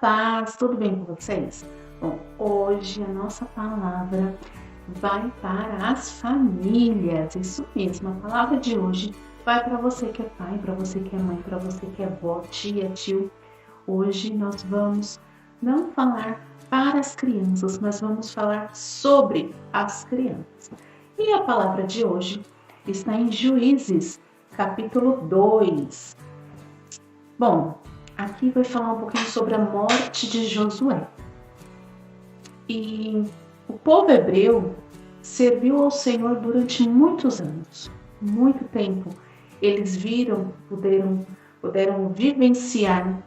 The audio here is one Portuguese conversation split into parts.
paz, tudo bem com vocês? Bom, hoje a nossa palavra vai para as famílias, isso mesmo, a palavra de hoje vai para você que é pai, para você que é mãe, para você que é avó, tia, tio. Hoje nós vamos não falar para as crianças, mas vamos falar sobre as crianças. E a palavra de hoje está em Juízes, capítulo 2. Bom, aqui vai falar um pouquinho sobre a morte de Josué. E o povo hebreu serviu ao Senhor durante muitos anos, muito tempo. Eles puderam vivenciar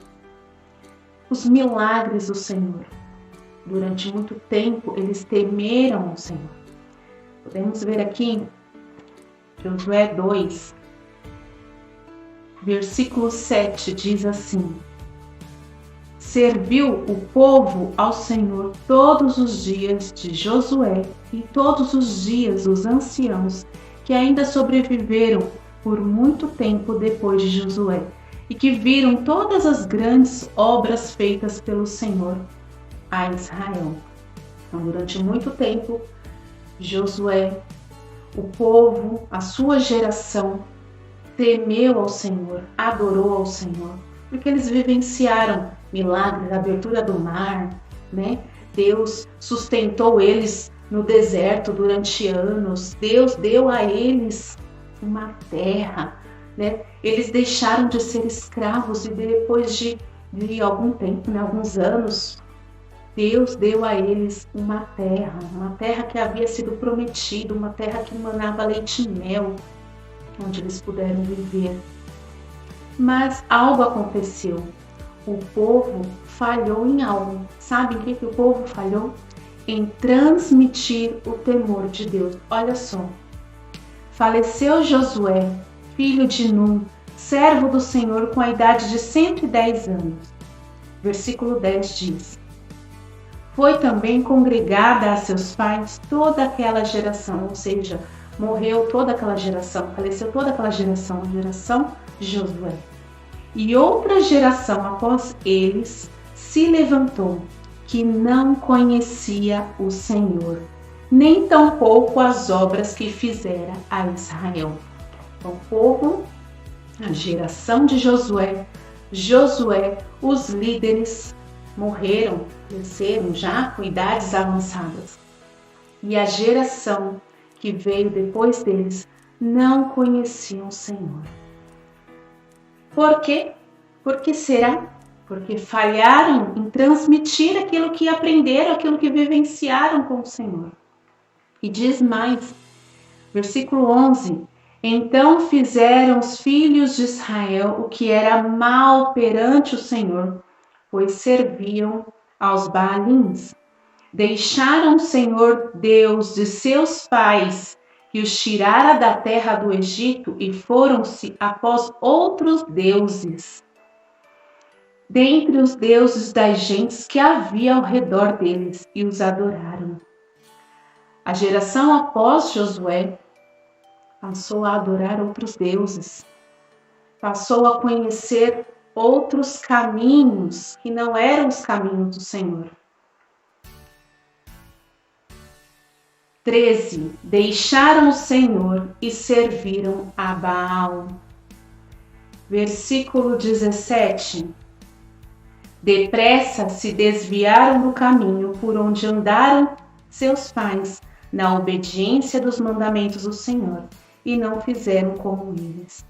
os milagres do Senhor. Durante muito tempo, eles temeram ao Senhor. Podemos ver aqui, Josué 2, versículo 7, diz assim: Serviu o povo ao Senhor todos os dias de Josué e todos os dias os anciãos que ainda sobreviveram por muito tempo depois de Josué e que viram todas as grandes obras feitas pelo Senhor a Israel. Então, durante muito tempo, Josué, o povo, a sua geração, temeu ao Senhor, adorou ao Senhor, porque eles vivenciaram milagres, a abertura do mar, né? Deus sustentou eles no deserto durante anos, Deus deu a eles uma terra, né? Eles deixaram de ser escravos e depois de algum tempo, né? Alguns anos, Deus deu a eles uma terra que havia sido prometida, uma terra que manava leite e mel, onde eles puderam viver. Mas algo aconteceu. O povo falhou em algo. Sabe em que o povo falhou? Em transmitir o temor de Deus. Olha só. Faleceu Josué, filho de Num, servo do Senhor, com a idade de 110 anos. Versículo 10 diz: Foi também congregada a seus pais toda aquela geração, ou seja, morreu toda aquela geração, faleceu toda aquela geração, a geração de Josué. E outra geração após eles se levantou, que não conhecia o Senhor, nem tampouco as obras que fizera a Israel. Então, o povo, a geração de Josué, os líderes morreram, cresceram já com idades avançadas. E a geração que veio depois deles não conheciam o Senhor. Por quê? Por que será? Porque falharam em transmitir aquilo que aprenderam, aquilo que vivenciaram com o Senhor. E diz mais, versículo 11: Então fizeram os filhos de Israel o que era mal perante o Senhor, pois serviam aos Baalins. Deixaram o Senhor Deus de seus pais, que os tirara da terra do Egito, e foram-se após outros deuses, dentre os deuses das gentes que havia ao redor deles, e os adoraram. A geração após Josué passou a adorar outros deuses, passou a conhecer outros caminhos que não eram os caminhos do Senhor. 13. Deixaram o Senhor e serviram a Baal. Versículo 17. Depressa se desviaram do caminho por onde andaram seus pais, na obediência dos mandamentos do Senhor, e não fizeram como eles.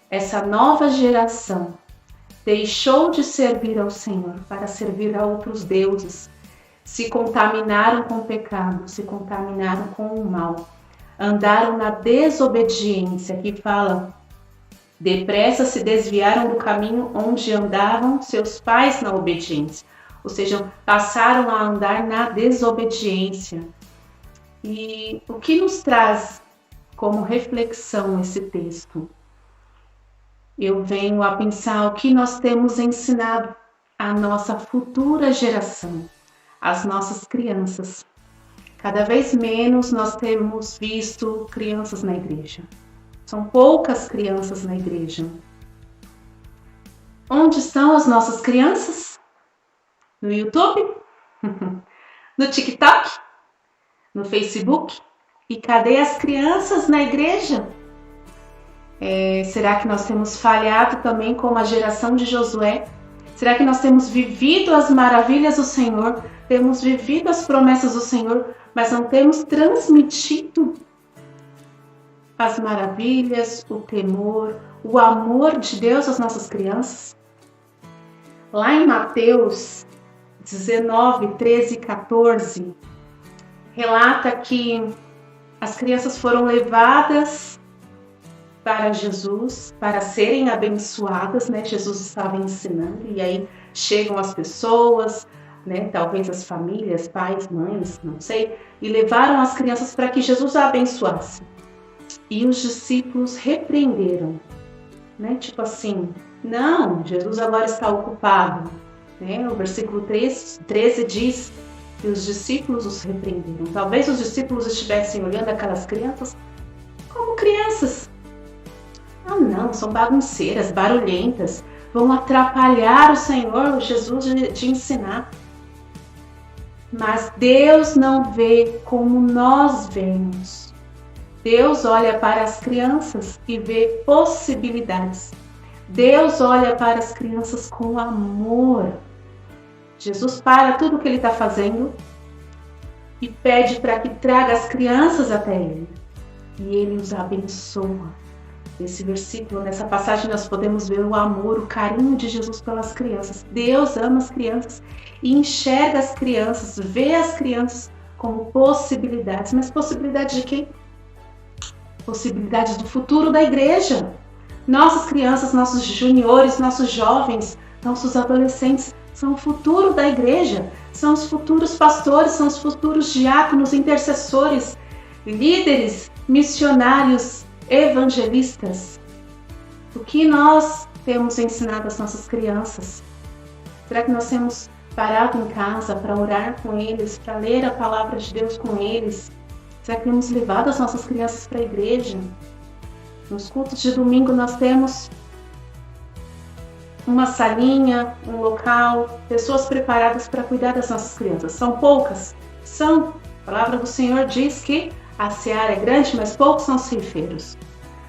Essa nova geração deixou de servir ao Senhor para servir a outros deuses. Se contaminaram com o pecado, se contaminaram com o mal, andaram na desobediência, que fala, depressa se desviaram do caminho onde andavam seus pais na obediência, ou seja, passaram a andar na desobediência. E o que nos traz como reflexão esse texto? Eu venho a pensar o que nós temos ensinado à nossa futura geração, as nossas crianças. Cada vez menos nós temos visto crianças na igreja. São poucas crianças na igreja. Onde estão as nossas crianças? No YouTube? No TikTok? No Facebook? E cadê as crianças na igreja? Será que nós temos falhado também como a geração de Josué? Será que nós temos vivido as maravilhas do Senhor? Temos vivido as promessas do Senhor, mas não temos transmitido as maravilhas, o temor, o amor de Deus às nossas crianças? Lá em Mateus 19, 13 e 14, relata que as crianças foram levadas para Jesus, para serem abençoadas, né? Jesus estava ensinando e aí chegam as pessoas, né? Talvez as famílias, pais, mães, não sei, e levaram as crianças para que Jesus a abençoasse. E os discípulos repreenderam, né? Tipo assim, não, Jesus agora está ocupado, né? O versículo 13 diz que os discípulos os repreenderam. Talvez os discípulos estivessem olhando aquelas crianças como crianças. Ah, não, são bagunceiras, barulhentas, vão atrapalhar o Senhor, o Jesus de ensinar. Mas Deus não vê como nós vemos. Deus olha para as crianças e vê possibilidades. Deus olha para as crianças com amor. Jesus para tudo o que ele está fazendo e pede para que traga as crianças até ele. E ele os abençoa. Nesse versículo, nessa passagem, nós podemos ver o amor, o carinho de Jesus pelas crianças. Deus ama as crianças e enxerga as crianças, vê as crianças como possibilidades. Mas possibilidades de quê? Possibilidades do futuro da igreja. Nossas crianças, nossos juniores, nossos jovens, nossos adolescentes são o futuro da igreja. São os futuros pastores, são os futuros diáconos, intercessores, líderes, missionários, evangelistas. O que nós temos ensinado às nossas crianças? Será que nós temos parado em casa para orar com eles, para ler a palavra de Deus com eles? Será que temos levado as nossas crianças para a igreja? Nos cultos de domingo nós temos uma salinha, um local, pessoas preparadas para cuidar das nossas crianças. São poucas? São. A palavra do Senhor diz que a seara é grande, mas poucos são ceifeiros.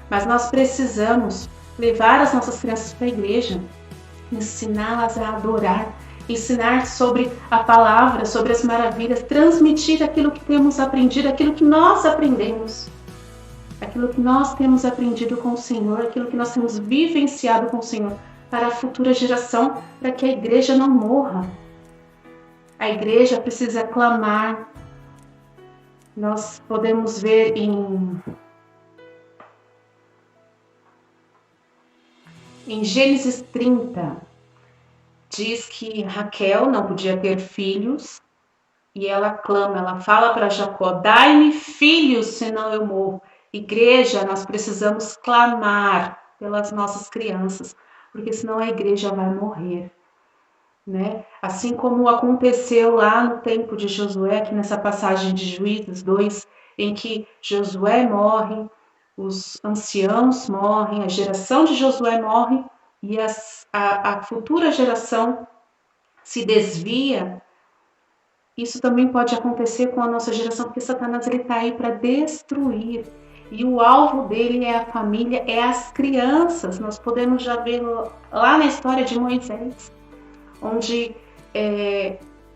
Mas nós precisamos levar as nossas crianças para a igreja, ensiná-las a adorar, ensinar sobre a palavra, sobre as maravilhas, transmitir aquilo que temos aprendido, aquilo que nós aprendemos, aquilo que nós temos aprendido com o Senhor, aquilo que nós temos vivenciado com o Senhor, para a futura geração, para que a igreja não morra. A igreja precisa clamar. Nós podemos ver em Gênesis 30, diz que Raquel não podia ter filhos e ela clama, ela fala para Jacó: dai-me filhos, senão eu morro. Igreja, nós precisamos clamar pelas nossas crianças, porque senão a igreja vai morrer. Né? Assim como aconteceu lá no tempo de Josué, aqui nessa passagem de Juízes 2, em que Josué morre, os anciãos morrem, a geração de Josué morre e a futura geração se desvia. Isso também pode acontecer com a nossa geração, porque Satanás está aí para destruir. E o alvo dele é a família, é as crianças. Nós podemos já ver lá na história de Moisés, onde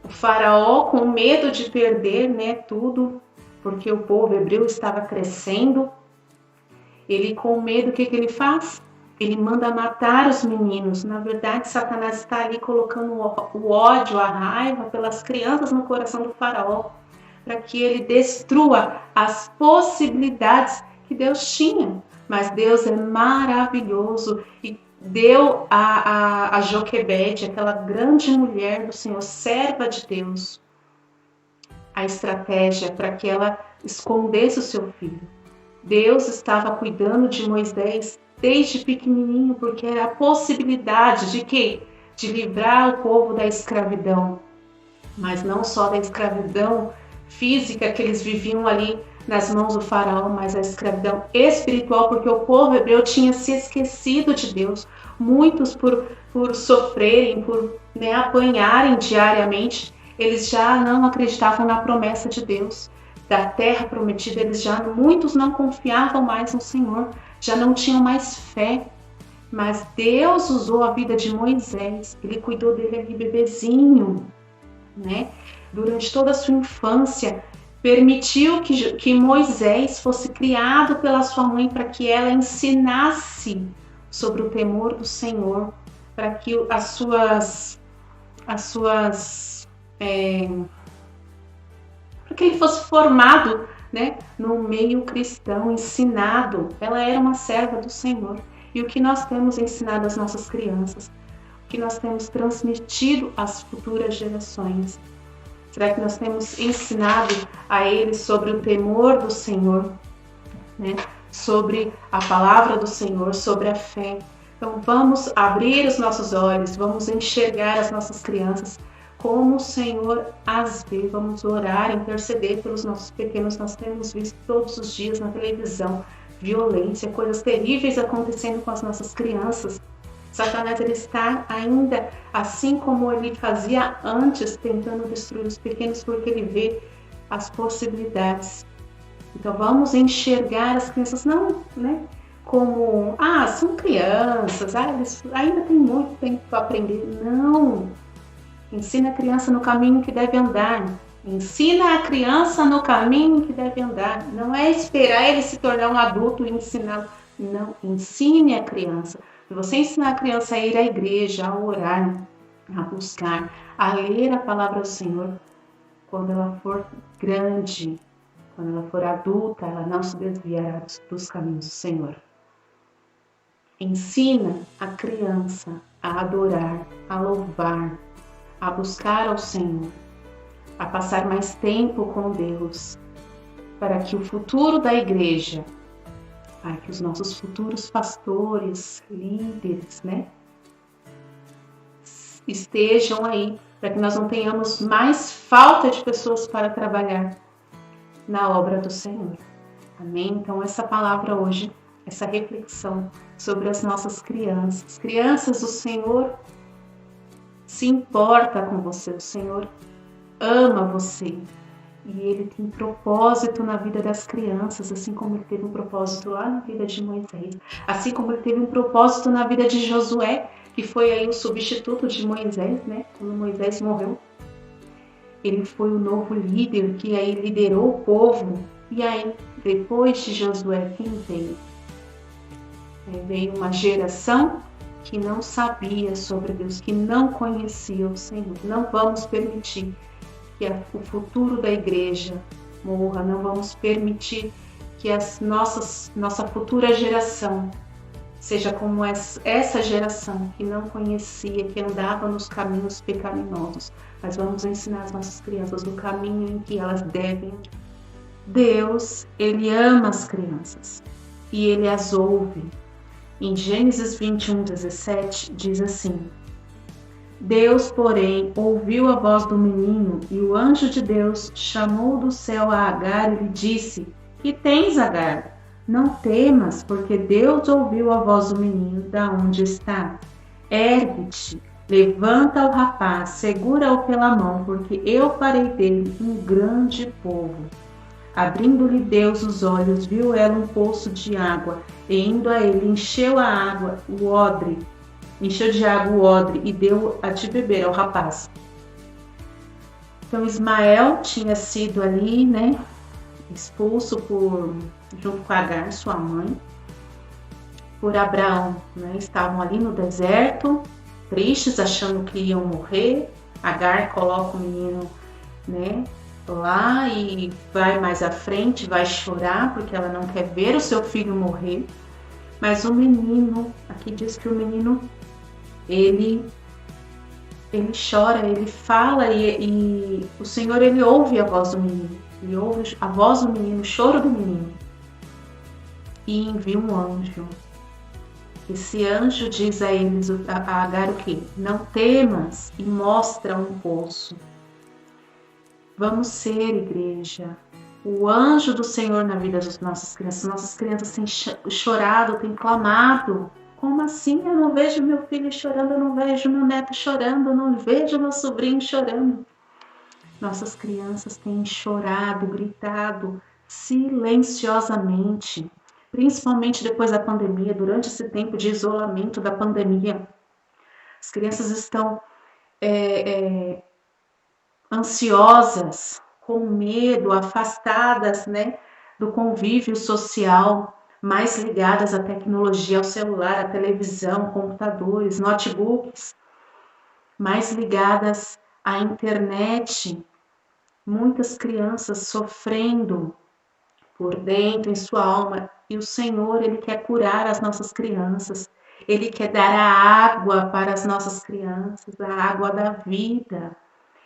o faraó, com medo de perder, né, tudo, porque o povo hebreu estava crescendo, ele com medo, o que ele faz? Ele manda matar os meninos. Na verdade, Satanás está ali colocando o ódio, a raiva pelas crianças no coração do faraó, para que ele destrua as possibilidades que Deus tinha. Mas Deus é maravilhoso e deu a Joquebede, aquela grande mulher do Senhor, serva de Deus, a estratégia para que ela escondesse o seu filho. Deus estava cuidando de Moisés desde pequenininho, porque era a possibilidade de quê? De livrar o povo da escravidão. Mas não só da escravidão física que eles viviam ali nas mãos do faraó, mas a escravidão espiritual, porque o povo hebreu tinha se esquecido de Deus. Muitos, por sofrerem, por apanharem diariamente, eles já não acreditavam na promessa de Deus, da terra prometida. Muitos não confiavam mais no Senhor, já não tinham mais fé. Mas Deus usou a vida de Moisés, ele cuidou dele ali bebezinho, né? Durante toda a sua infância, permitiu que Moisés fosse criado pela sua mãe para que ela ensinasse sobre o temor do Senhor, para que para que ele fosse formado, né, no meio cristão, ensinado. Ela era uma serva do Senhor. E o que nós temos ensinado às nossas crianças? O que nós temos transmitido às futuras gerações? Será que nós temos ensinado a eles sobre o temor do Senhor, né? Sobre a palavra do Senhor, sobre a fé? Então vamos abrir os nossos olhos, vamos enxergar as nossas crianças como o Senhor as vê. Vamos orar, interceder pelos nossos pequenos. Nós temos visto todos os dias na televisão violência, coisas terríveis acontecendo com as nossas crianças. Satanás, ele está ainda, assim como ele fazia antes, tentando destruir os pequenos, porque ele vê as possibilidades. Então vamos enxergar as crianças não, né, como, são crianças, eles ainda têm muito tempo para aprender. Não! Ensina a criança no caminho que deve andar. Ensina a criança no caminho que deve andar. Não é esperar ele se tornar um adulto e ensiná-lo. Não, ensine a criança. Se você ensinar a criança a ir à igreja, a orar, a buscar, a ler a palavra do Senhor, quando ela for grande, quando ela for adulta, ela não se desviará dos caminhos do Senhor. Ensina a criança a adorar, a louvar, a buscar ao Senhor, a passar mais tempo com Deus, para que o futuro da igreja, para que os nossos futuros pastores, líderes, né, estejam aí, para que nós não tenhamos mais falta de pessoas para trabalhar na obra do Senhor. Amém? Então essa palavra hoje, essa reflexão sobre as nossas crianças. Crianças, o Senhor se importa com você, o Senhor ama você e Ele tem propósito na vida das crianças, assim como Ele teve um propósito lá na vida de Moisés, assim como Ele teve um propósito na vida de Josué, que foi aí o substituto de Moisés, né? Quando Moisés morreu, ele foi o novo líder que aí liderou o povo. E aí, depois de Josué, quem veio? Veio uma geração que não sabia sobre Deus, que não conhecia o Senhor. Não vamos permitir que o futuro da igreja morra, não vamos permitir que nossa futura geração seja como essa geração que não conhecia, que andava nos caminhos pecaminosos. Mas vamos ensinar as nossas crianças no caminho em que elas devem. Deus, Ele ama as crianças e Ele as ouve. Em Gênesis 21:17 diz assim: Deus, porém, ouviu a voz do menino e o anjo de Deus chamou do céu a Agar e lhe disse: Que tens, Agar? Não temas, porque Deus ouviu a voz do menino da onde está. Ergue-te, levanta o rapaz, segura-o pela mão, porque eu farei dele um grande povo. Abrindo-lhe Deus os olhos, viu ela um poço de água, e indo a ele, encheu de água o odre e deu a de beber ao rapaz. Então Ismael tinha sido ali, né, expulso junto com Agar, sua mãe, por Abraão, né? Estavam ali no deserto, tristes, achando que iam morrer. Agar coloca o menino, né, lá e vai mais à frente, vai chorar porque ela não quer ver o seu filho morrer. Mas o menino, aqui diz que o menino, ele chora, ele fala e o Senhor, ele ouve a voz do menino, ele ouve a voz do menino, o choro do menino e envia um anjo. Esse anjo diz a eles, a Agar, o quê? Não temas, e mostra um poço. Vamos ser igreja, o anjo do Senhor na vida das nossas crianças. Nossas crianças têm chorado, têm clamado. Como assim? Eu não vejo meu filho chorando, eu não vejo meu neto chorando, eu não vejo meu sobrinho chorando. Nossas crianças têm chorado, gritado silenciosamente, principalmente depois da pandemia, durante esse tempo de isolamento da pandemia. As crianças estão ansiosas, com medo, afastadas, né, do convívio social, mais ligadas à tecnologia, ao celular, à televisão, computadores, notebooks, mais ligadas à internet. Muitas crianças sofrendo por dentro, em sua alma, e o Senhor, Ele quer curar as nossas crianças, Ele quer dar a água para as nossas crianças, a água da vida.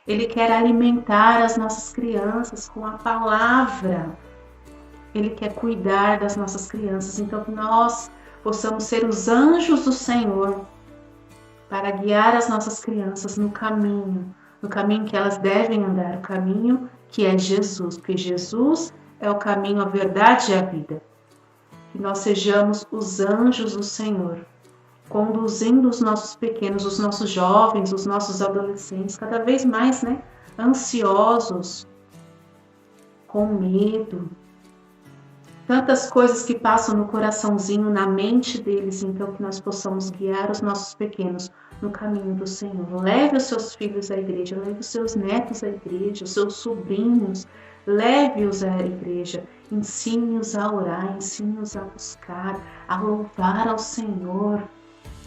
Ele quer alimentar as nossas crianças com a palavra. Ele quer cuidar das nossas crianças. Então, que nós possamos ser os anjos do Senhor para guiar as nossas crianças no caminho que elas devem andar, o caminho que é Jesus, porque Jesus é o caminho, a verdade e a vida. Que nós sejamos os anjos do Senhor, conduzindo os nossos pequenos, os nossos jovens, os nossos adolescentes, cada vez mais, né, ansiosos, com medo. Tantas coisas que passam no coraçãozinho, na mente deles, então que nós possamos guiar os nossos pequenos no caminho do Senhor. Leve os seus filhos à igreja, leve os seus netos à igreja, os seus sobrinhos, leve-os à igreja, ensine-os a orar, ensine-os a buscar, a louvar ao Senhor.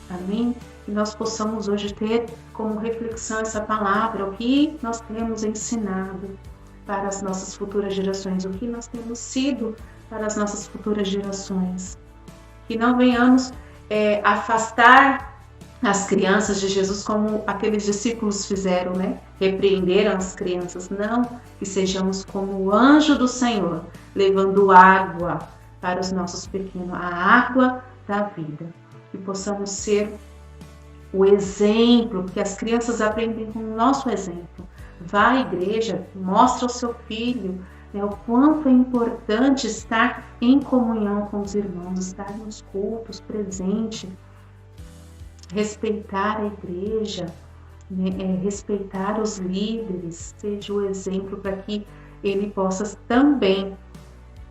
Amém? Que nós possamos hoje ter como reflexão essa palavra, o que nós temos ensinado para as nossas futuras gerações, o que nós temos sido para as nossas futuras gerações. Que não venhamos afastar as crianças de Jesus como aqueles discípulos fizeram, né? Repreenderam as crianças. Não, que sejamos como o anjo do Senhor, levando água para os nossos pequenos, a água da vida. Que possamos ser o exemplo, porque as crianças aprendem com o nosso exemplo. Vá à igreja, mostra ao seu filho, né, o quanto é importante estar em comunhão com os irmãos, estar nos cultos, presente, respeitar a igreja, né, respeitar os líderes, seja o exemplo para que ele possa também,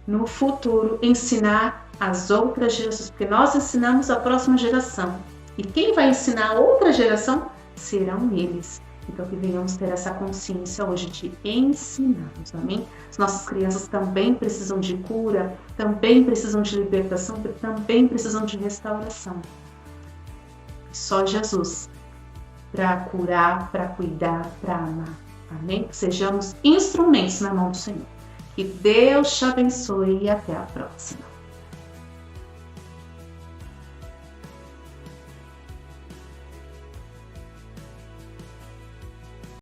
no futuro, ensinar as outras gerações, porque nós ensinamos a próxima geração, e quem vai ensinar a outra geração serão eles. Então, que venhamos ter essa consciência hoje de ensinarmos, amém? As nossas crianças também precisam de cura, também precisam de libertação, também precisam de restauração. Só Jesus para curar, para cuidar, para amar, amém? Que sejamos instrumentos na mão do Senhor. Que Deus te abençoe e até a próxima.